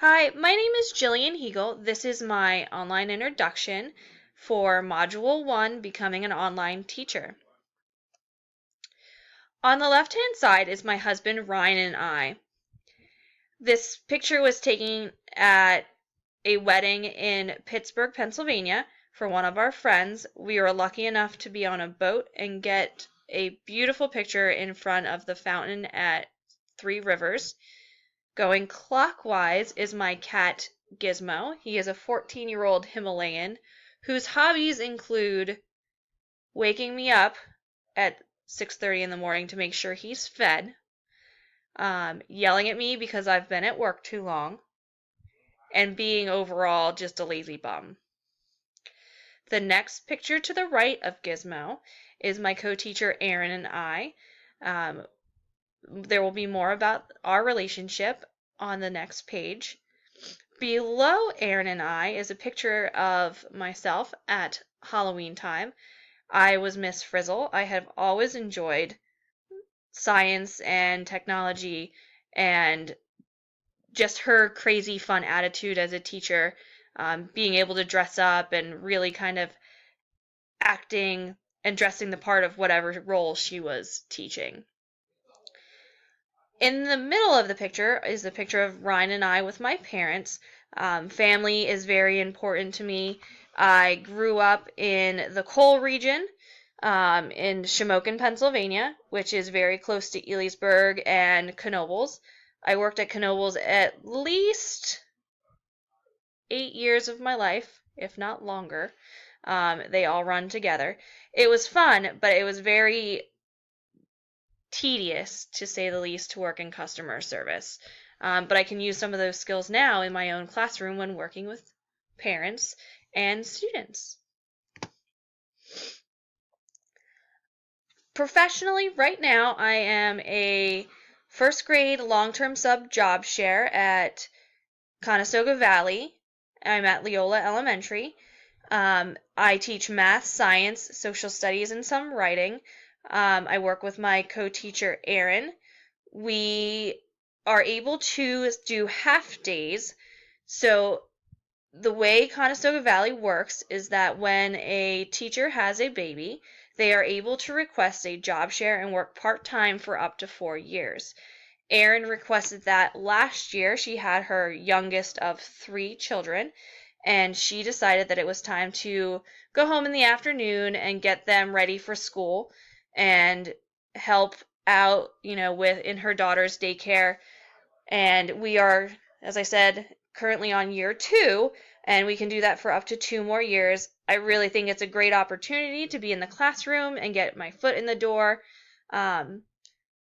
Hi, my name is Jillian Hegel. This is my online introduction for Module 1, Becoming an Online Teacher. On the left-hand side is my husband Ryan and I. This picture was taken at a wedding in Pittsburgh, Pennsylvania for one of our friends. We were lucky enough to be on a boat and get a beautiful picture in front of the fountain at Three Rivers. Going clockwise is my cat Gizmo. He is a 14-year-old Himalayan whose hobbies include waking me up at 6:30 in the morning to make sure he's fed, yelling at me because I've been at work too long, and being overall just a lazy bum. The next picture to the right of Gizmo is my co-teacher Aaron and I. There will be more about our relationship on the next page. Below Aaron and I is a picture of myself at Halloween time. I was Miss Frizzle. I have always enjoyed science and technology and just her crazy fun attitude as a teacher, being able to dress up and really kind of acting and dressing the part of whatever role she was teaching. In the middle of the picture is a picture of Ryan and I with my parents. Family is very important to me. I grew up in the coal region in Shamokin, Pennsylvania, which is very close to Elysburg and Knoebels. I worked at Knoebels at least 8 years of my life, if not longer. They all run together. It was fun, but it was very tedious, to say the least, to work in customer service. But I can use some of those skills now in my own classroom when working with parents and students. Professionally, right now, I am a first grade long-term sub job share at Conestoga Valley. I'm at Leola Elementary. I teach math, science, social studies, and some writing. I work with my co-teacher, Erin. We are able to do half days. So the way Conestoga Valley works is that when a teacher has a baby, they are able to request a job share and work part-time for up to 4 years. Erin requested that last year. She had her youngest of 3 children, and she decided that it was time to go home in the afternoon and get them ready for school and help out, with in her daughter's daycare. And we are, as I said, currently on year 2, and we can do that for up to 2 more years. I really think it's a great opportunity to be in the classroom and get my foot in the door.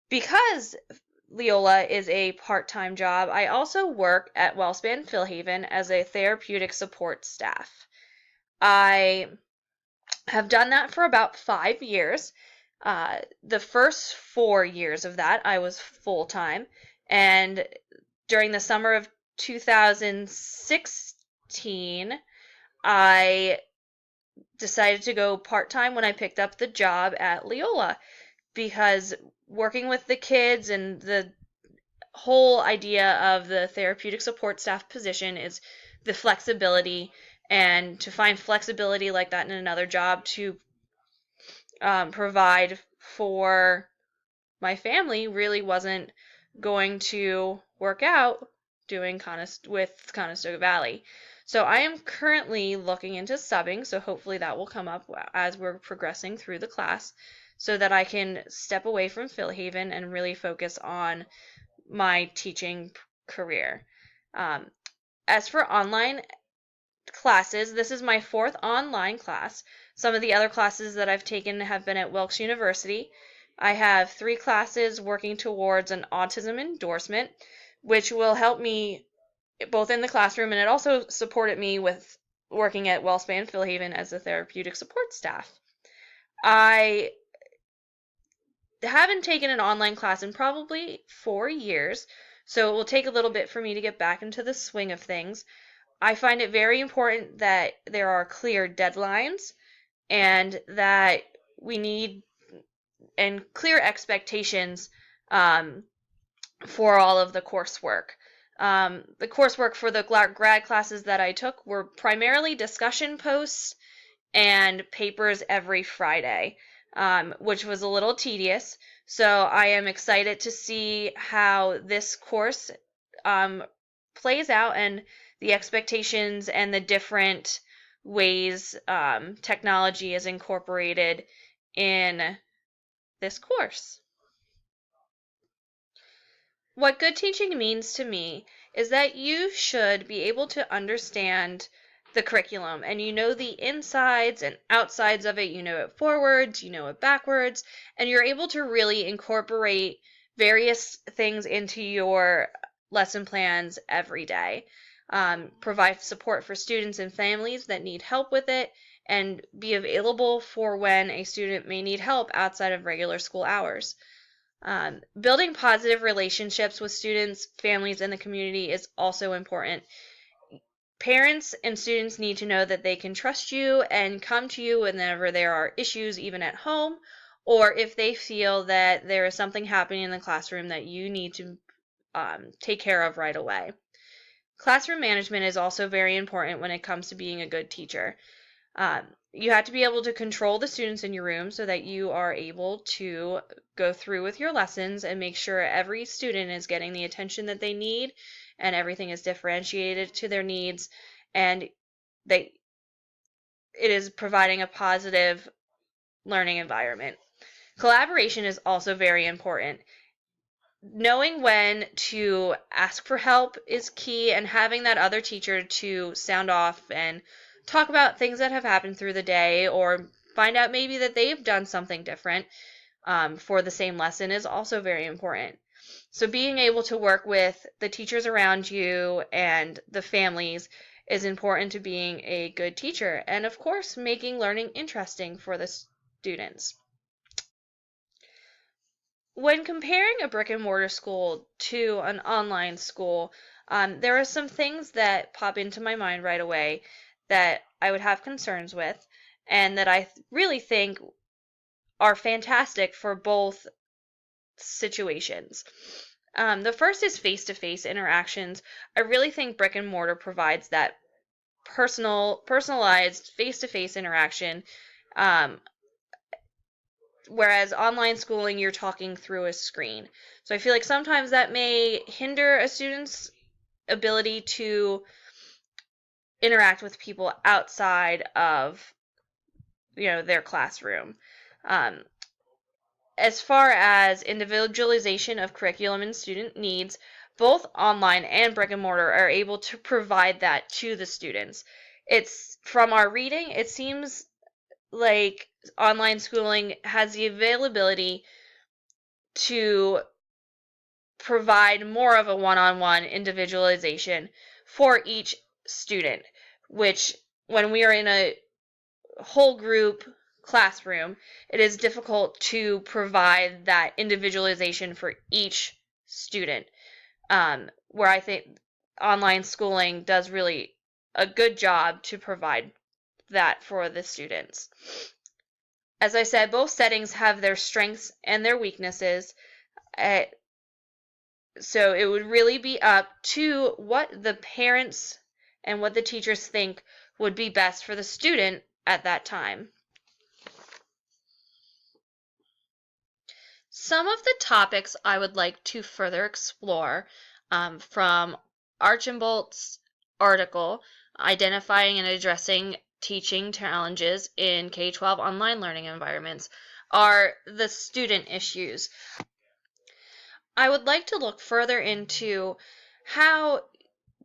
Because Leola is a part-time job, I also work at WellSpan Philhaven as a therapeutic support staff. I have done that for about 5 years. The first 4 years of that, I was full-time, and during the summer of 2016, I decided to go part-time when I picked up the job at Leola, because working with the kids and the whole idea of the therapeutic support staff position is the flexibility, and to find flexibility like that in another job to provide for my family really wasn't going to work out doing with Conestoga Valley. So I am currently looking into subbing, so hopefully that will come up as we're progressing through the class, so that I can step away from Philhaven and really focus on my teaching career. As for online classes, this is my 4th online class. Some of the other classes that I've taken have been at Wilkes University. I have 3 classes working towards an autism endorsement, which will help me both in the classroom, and it also supported me with working at WellSpan Philhaven as a therapeutic support staff. I haven't taken an online class in probably 4 years, so it will take a little bit for me to get back into the swing of things. I find it very important that there are clear deadlines and that we need and clear expectations for all of the coursework. The coursework for the grad classes that I took were primarily discussion posts and papers every Friday, which was a little tedious. So I am excited to see how this course plays out and the expectations and the different ways technology is incorporated in this course. What good teaching means to me is that you should be able to understand the curriculum and you know the insides and outsides of it. You know it forwards, you know it backwards, and you're able to really incorporate various things into your lesson plans every day. Provide support for students and families that need help with it, and be available for when a student may need help outside of regular school hours. Building positive relationships with students, families, and the community is also important. Parents and students need to know that they can trust you and come to you whenever there are issues, even at home, or if they feel that there is something happening in the classroom that you need to take care of right away. Classroom management is also very important when it comes to being a good teacher. You have to be able to control the students in your room so that you are able to go through with your lessons and make sure every student is getting the attention that they need and everything is differentiated to their needs, and it is providing a positive learning environment. Collaboration is also very important. Knowing when to ask for help is key, and having that other teacher to sound off and talk about things that have happened through the day or find out maybe that they've done something different for the same lesson is also very important. So being able to work with the teachers around you and the families is important to being a good teacher, and of course making learning interesting for the students. When comparing a brick and mortar school to an online school, there are some things that pop into my mind right away that I would have concerns with, and that I really think are fantastic for both situations. The first is face-to-face interactions. I really think brick and mortar provides that personalized face-to-face interaction, whereas online schooling, you're talking through a screen. So I feel like sometimes that may hinder a student's ability to interact with people outside of their classroom. As far as individualization of curriculum and student needs, both online and brick and mortar are able to provide that to the students. It's from our reading, it seems like online schooling has the availability to provide more of a one-on-one individualization for each student, which when we are in a whole group classroom, it is difficult to provide that individualization for each student, where I think online schooling does really a good job to provide that for the students. As I said, both settings have their strengths and their weaknesses. So it would really be up to what the parents and what the teachers think would be best for the student at that time. Some of the topics I would like to further explore from Archambault's article, Identifying and Addressing Teaching Challenges in K-12 Online Learning Environments, are the student issues. I would like to look further into how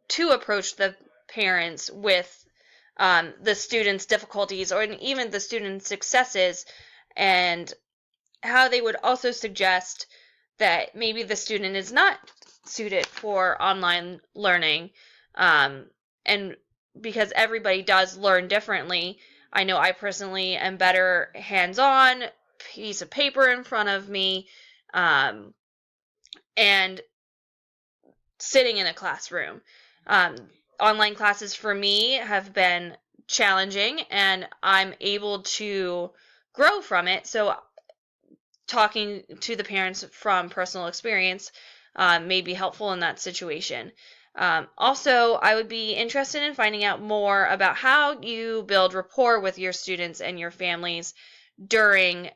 to approach the parents with the students' difficulties or even the students' successes, and how they would also suggest that maybe the student is not suited for online learning, and because everybody does learn differently. I know I personally am better hands-on, piece of paper in front of me, and sitting in a classroom. Online classes for me have been challenging, and I'm able to grow from it. So talking to the parents from personal experience, may be helpful in that situation. Also, I would be interested in finding out more about how you build rapport with your students and your families during,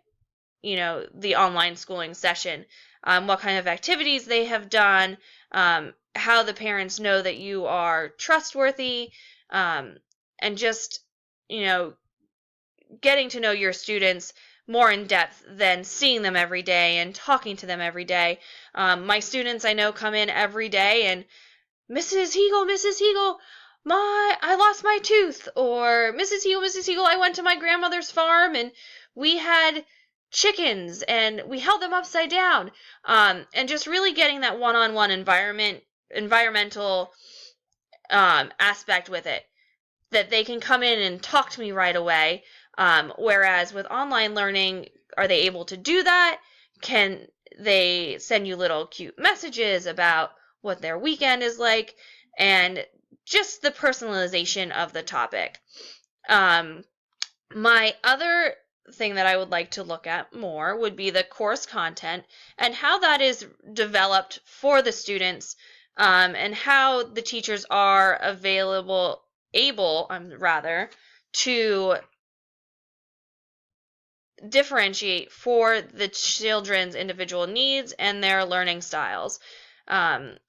the online schooling session. What kind of activities they have done, how the parents know that you are trustworthy, and just, getting to know your students more in depth than seeing them every day and talking to them every day. My students I know come in every day and Mrs. Hegel, I lost my tooth, or Mrs. Hegel, I went to my grandmother's farm and we had chickens and we held them upside down. And just really getting that one-on-one environmental aspect with it, that they can come in and talk to me right away. Whereas with online learning, are they able to do that? Can they send you little cute messages about what their weekend is like, and just the personalization of the topic. My other thing that I would like to look at more would be the course content and how that is developed for the students, and how the teachers are able to differentiate for the children's individual needs and their learning styles.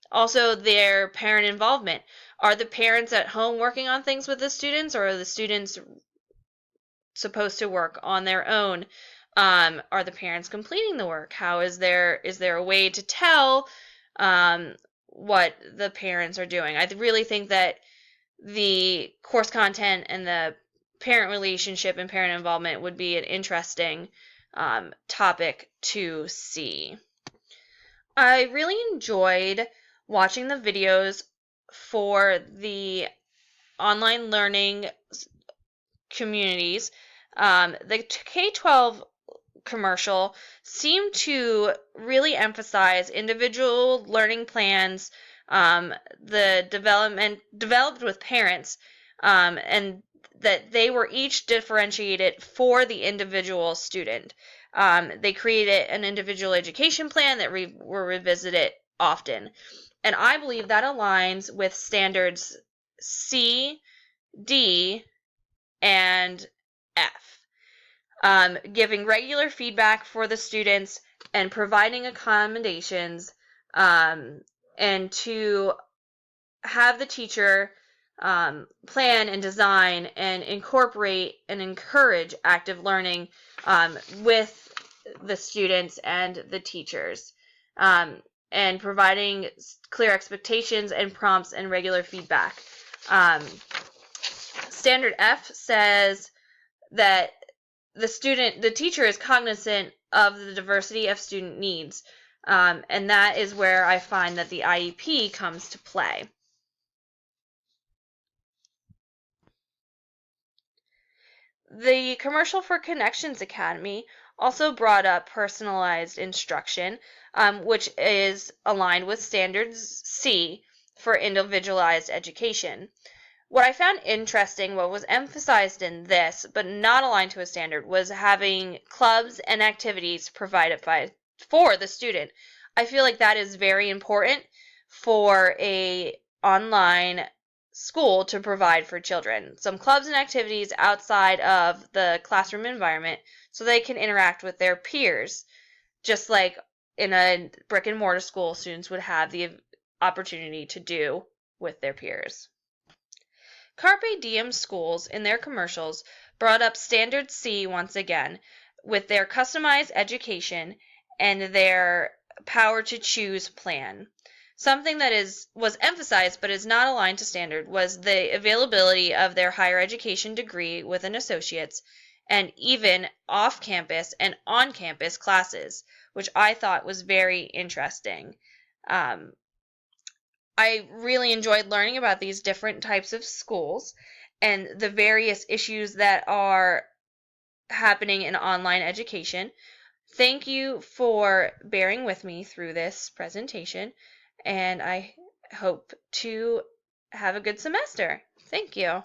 Also, their parent involvement. Are the parents at home working on things with the students, or are the students supposed to work on their own? Are the parents completing the work? How is there a way to tell what the parents are doing? I really think that the course content and the parent relationship and parent involvement would be an interesting topic to see. I really enjoyed watching the videos for the online learning communities. The K-12 commercial seemed to really emphasize individual learning plans, the developed with parents, and that they were each differentiated for the individual student. They created an individual education plan that were revisited often. And I believe that aligns with standards C, D, and F. Giving regular feedback for the students and providing accommodations, and to have the teacher plan and design and incorporate and encourage active learning with the students and the teachers, and providing clear expectations and prompts and regular feedback. Standard F says that the teacher is cognizant of the diversity of student needs, and that is where I find that the IEP comes to play. The commercial for Connections Academy also brought up personalized instruction, which is aligned with Standards C for individualized education. What I found interesting, what was emphasized in this, but not aligned to a standard, was having clubs and activities provided for the student. I feel like that is very important for a online school to provide for children. Some clubs and activities outside of the classroom environment so they can interact with their peers, just like in a brick and mortar school students would have the opportunity to do with their peers. Carpe Diem schools in their commercials brought up Standard C once again with their customized education and their power to choose plan. Something that was emphasized but is not aligned to standard was the availability of their higher education degree with an associate's, and even off-campus and on-campus classes, which I thought was very interesting. I really enjoyed learning about these different types of schools and the various issues that are happening in online education. Thank you for bearing with me through this presentation, and I hope to have a good semester. Thank you.